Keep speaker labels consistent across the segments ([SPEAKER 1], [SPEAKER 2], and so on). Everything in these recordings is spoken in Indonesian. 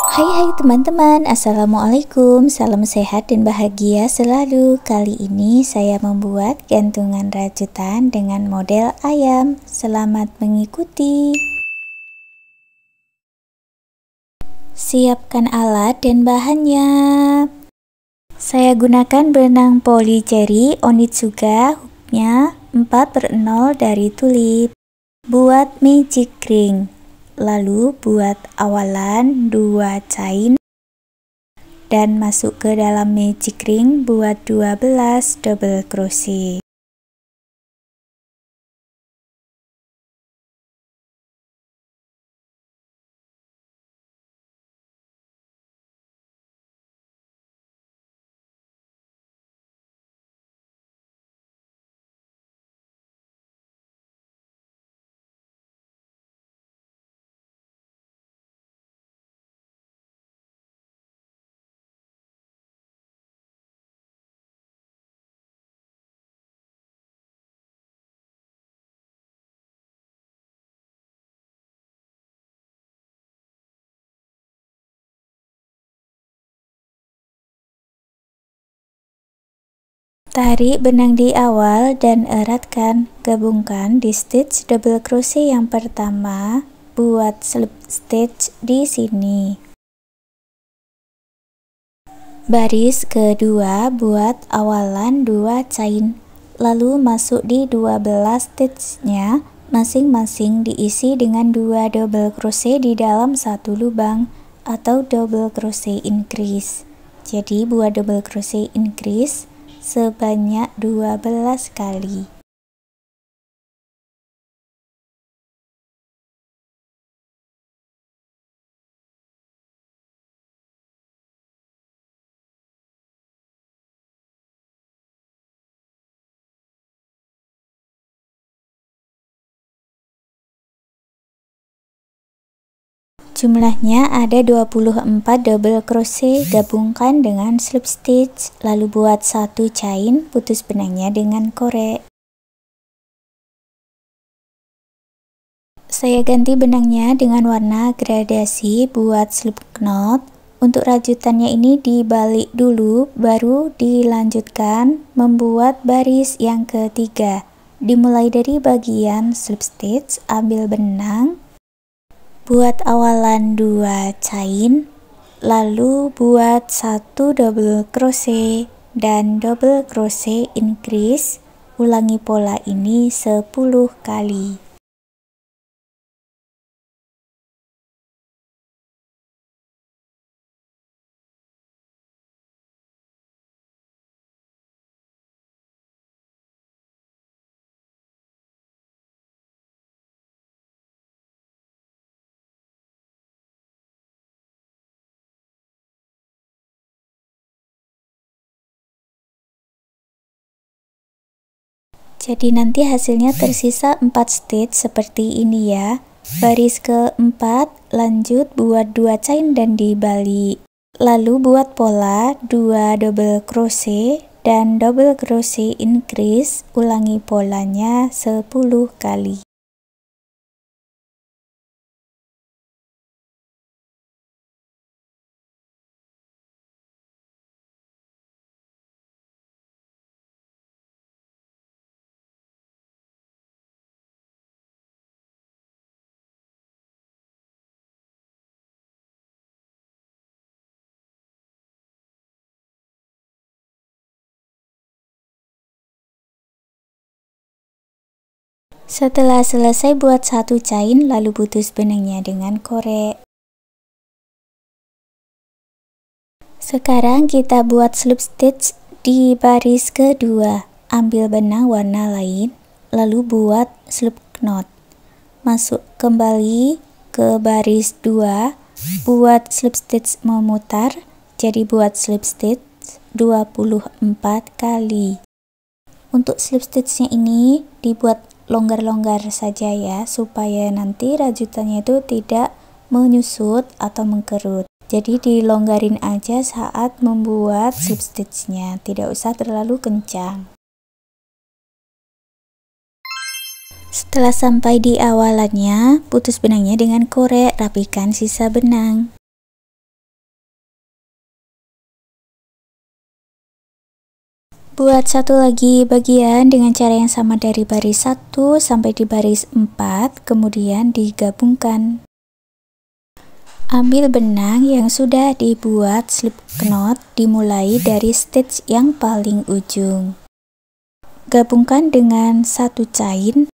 [SPEAKER 1] Hai teman-teman, Assalamualaikum, salam sehat dan bahagia selalu. Kali ini saya membuat gantungan rajutan dengan model ayam. Selamat mengikuti. Siapkan alat dan bahannya. Saya gunakan benang poli cherry Onitsuka, hooknya 4/0 dari tulip. Buat magic ring. Lalu buat awalan 2 chain dan masuk ke dalam magic ring buat 12 double crochet. Tarik benang di awal dan eratkan, gabungkan di stitch double crochet yang pertama, buat slip stitch di sini. Baris kedua buat awalan 2 chain, lalu masuk di 12 stitchnya, masing-masing diisi dengan 2 double crochet di dalam satu lubang atau double crochet increase. Jadi buat double crochet increase sebanyak 12 kali. Jumlahnya ada 24 double crochet, gabungkan dengan slip stitch, lalu buat 1 chain, putus benangnya dengan korek. Saya ganti benangnya dengan warna gradasi buat slip knot. Untuk rajutannya ini dibalik dulu, baru dilanjutkan membuat baris yang ketiga. Dimulai dari bagian slip stitch, ambil benang, buat awalan 2 chain, lalu buat 1 double crochet dan double crochet increase. Ulangi pola ini 10 kali. Jadi nanti hasilnya tersisa 4 stitch seperti ini ya. Baris keempat lanjut buat 2 chain dan dibalik. Lalu buat pola 2 double crochet dan double crochet increase. Ulangi polanya 10 kali. Setelah selesai buat 1 chain, lalu putus benangnya dengan korek. Sekarang kita buat slip stitch di baris kedua. Ambil benang warna lain, lalu buat slip knot. Masuk kembali ke baris 2, buat slip stitch memutar, jadi buat slip stitch 24 kali. Untuk slip stitchnya ini dibuat longgar-longgar saja ya, supaya nanti rajutannya itu tidak menyusut atau mengkerut. Jadi dilonggarin aja saat membuat slip stitchnya, tidak usah terlalu kencang. Setelah sampai di awalannya, putus benangnya dengan korek, rapikan sisa benang. Buat satu lagi bagian dengan cara yang sama dari baris 1 sampai di baris 4, kemudian digabungkan. Ambil benang yang sudah dibuat slip knot, dimulai dari stitch yang paling ujung. Gabungkan dengan satu chain,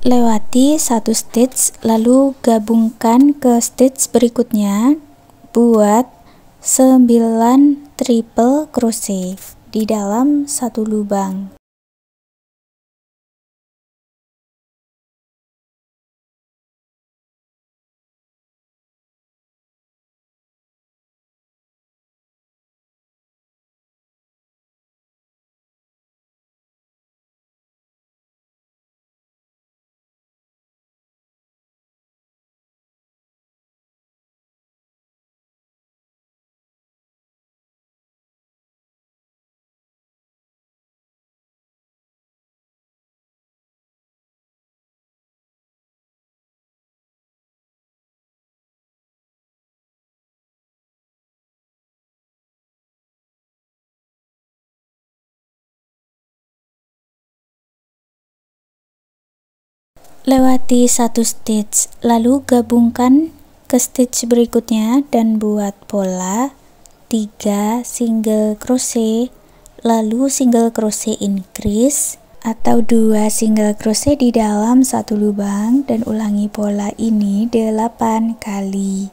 [SPEAKER 1] lewati satu stitch, lalu gabungkan ke stitch berikutnya, buat 9 triple crochet di dalam satu lubang. Lewati satu stitch, lalu gabungkan ke stitch berikutnya dan buat pola 3 single crochet, lalu single crochet increase atau 2 single crochet di dalam satu lubang, dan ulangi pola ini 8 kali.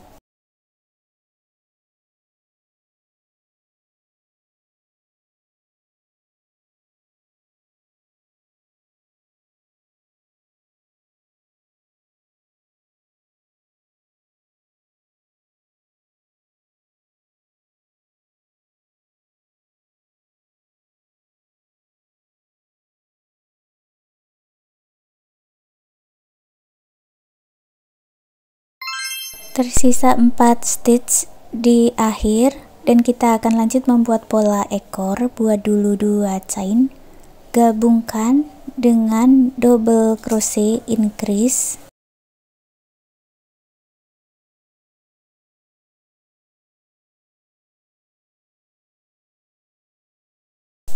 [SPEAKER 1] Tersisa 4 stitch di akhir, dan kita akan lanjut membuat pola ekor. Buat dulu 2 chain, gabungkan dengan double crochet increase,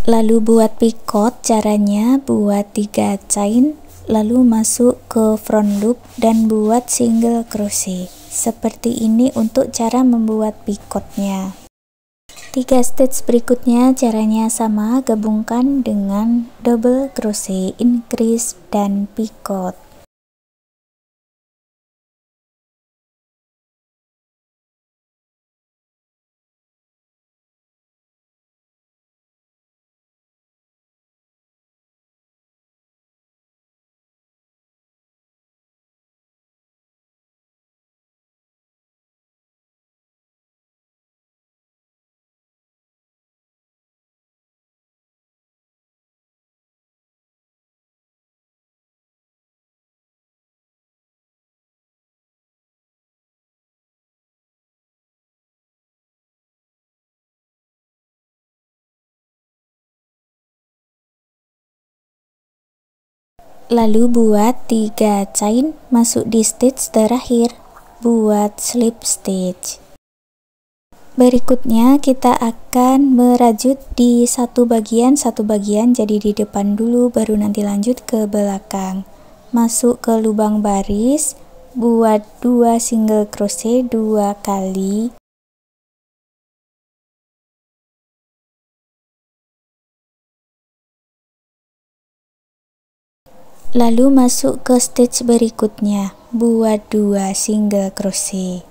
[SPEAKER 1] lalu buat picot. Caranya buat 3 chain, lalu masuk ke front loop dan buat single crochet. Seperti ini untuk cara membuat picotnya. 3 stitch berikutnya caranya sama, gabungkan dengan double crochet increase dan picot. Lalu buat 3 chain, masuk di stitch terakhir, buat slip stitch. Berikutnya kita akan merajut di satu bagian, jadi di depan dulu baru nanti lanjut ke belakang. Masuk ke lubang baris, buat 2 single crochet 2 kali. Lalu masuk ke stitch berikutnya, buat 2 single crochet.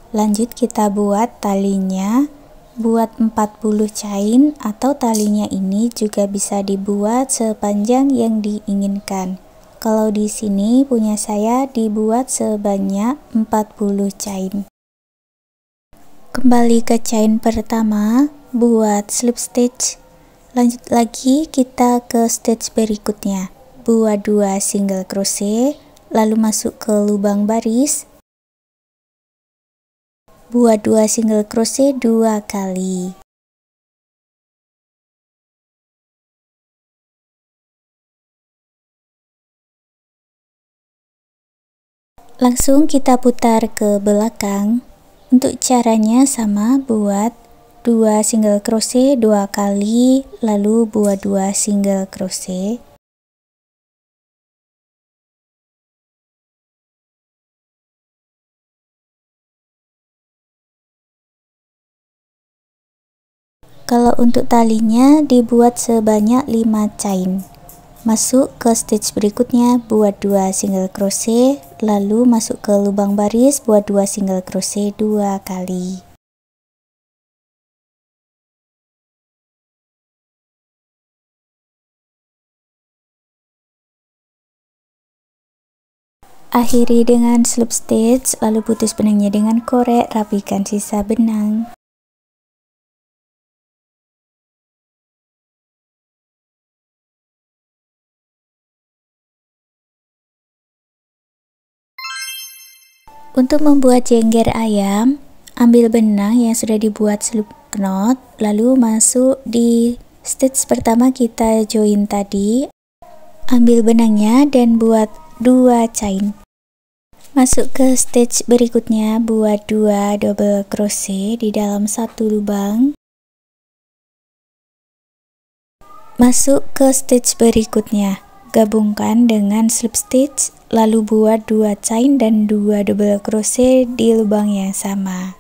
[SPEAKER 1] Lanjut kita buat talinya, buat 40 chain, atau talinya ini juga bisa dibuat sepanjang yang diinginkan. Kalau di sini punya saya dibuat sebanyak 40 chain. Kembali ke chain pertama, buat slip stitch. Lanjut lagi kita ke stitch berikutnya, buat 2 single crochet, lalu masuk ke lubang baris, buat 2 single crochet 2 kali. Langsung kita putar ke belakang. Untuk caranya sama, buat 2 single crochet 2 kali, lalu buat 2 single crochet. Kalau untuk talinya dibuat sebanyak 5 chain. Masuk ke stitch berikutnya, buat 2 single crochet, lalu masuk ke lubang baris, buat 2 single crochet 2 kali. Akhiri dengan slip stitch, lalu putus benangnya dengan korek, rapikan sisa benang. Untuk membuat jengger ayam, ambil benang yang sudah dibuat slip knot, lalu masuk di stitch pertama kita join tadi. Ambil benangnya dan buat 2 chain. Masuk ke stitch berikutnya, buat 2 double crochet di dalam satu lubang. Masuk ke stitch berikutnya, gabungkan dengan slip stitch, lalu buat 2 chain dan 2 double crochet di lubang yang sama.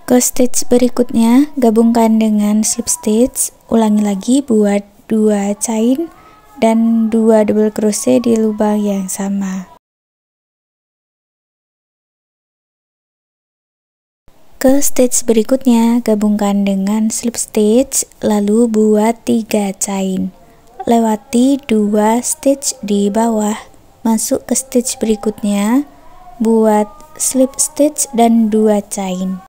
[SPEAKER 1] Ke stitch berikutnya, gabungkan dengan slip stitch, ulangi lagi buat 2 chain dan 2 double crochet di lubang yang sama. Ke stitch berikutnya, gabungkan dengan slip stitch, lalu buat 3 chain. Lewati 2 stitch di bawah, masuk ke stitch berikutnya, buat slip stitch dan 2 chain.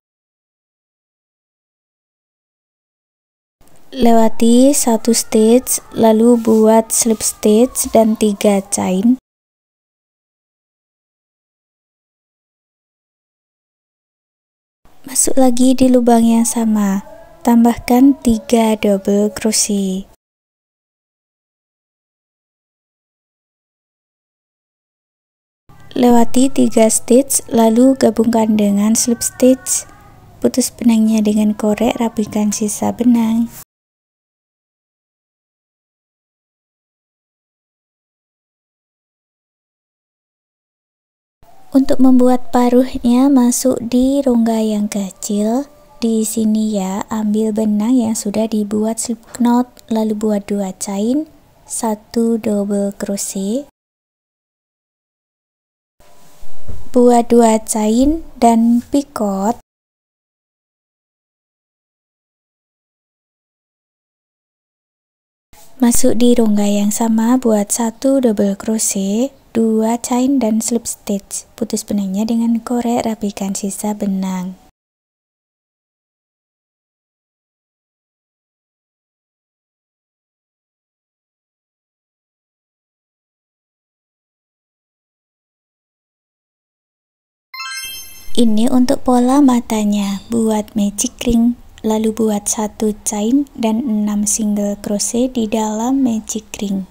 [SPEAKER 1] Lewati 1 stitch, lalu buat slip stitch dan 3 chain. Masuk lagi di lubang yang sama, tambahkan 3 double crochet. Lewati 3 stitch, lalu gabungkan dengan slip stitch, putus benangnya dengan korek, rapikan sisa benang. Untuk membuat paruhnya, masuk di rongga yang kecil. Di sini ya, ambil benang yang sudah dibuat slip knot, lalu buat 2 chain, 1 double crochet. Buat 2 chain dan picot. Masuk di rongga yang sama, buat 1 double crochet, 2 chain dan slip stitch, putus benangnya dengan korek, rapikan sisa benang. Ini untuk pola matanya, buat magic ring, lalu buat 1 chain dan 6 single crochet di dalam magic ring.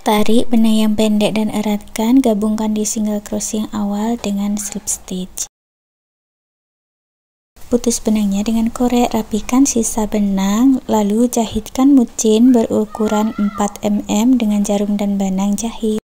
[SPEAKER 1] Tarik benang yang pendek dan eratkan, gabungkan di single crochet yang awal dengan slip stitch. Putus benangnya dengan korek, rapikan sisa benang, lalu jahitkan mucin berukuran 4 mm dengan jarum dan benang jahit.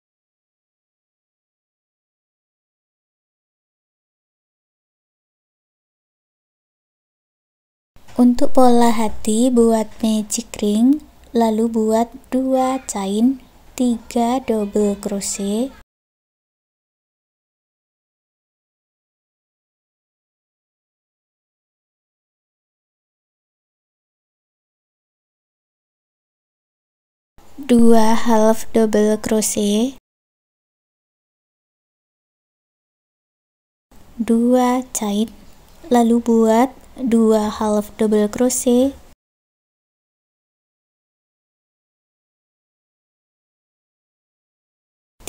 [SPEAKER 1] Untuk pola hati, buat magic ring, lalu buat 2 chain, 3 double crochet. Dua half double crochet, 2 chain, lalu buat 2 half double crochet,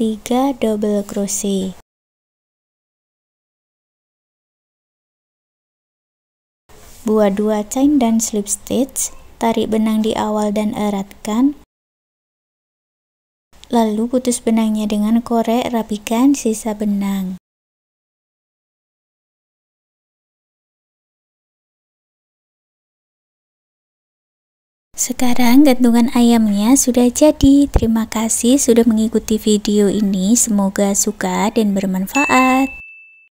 [SPEAKER 1] 3 double crochet. Buat 2 chain dan slip stitch, tarik benang di awal dan eratkan. Lalu putus benangnya dengan korek, rapikan sisa benang. Sekarang gantungan ayamnya sudah jadi. Terima kasih sudah mengikuti video ini. Semoga suka dan bermanfaat.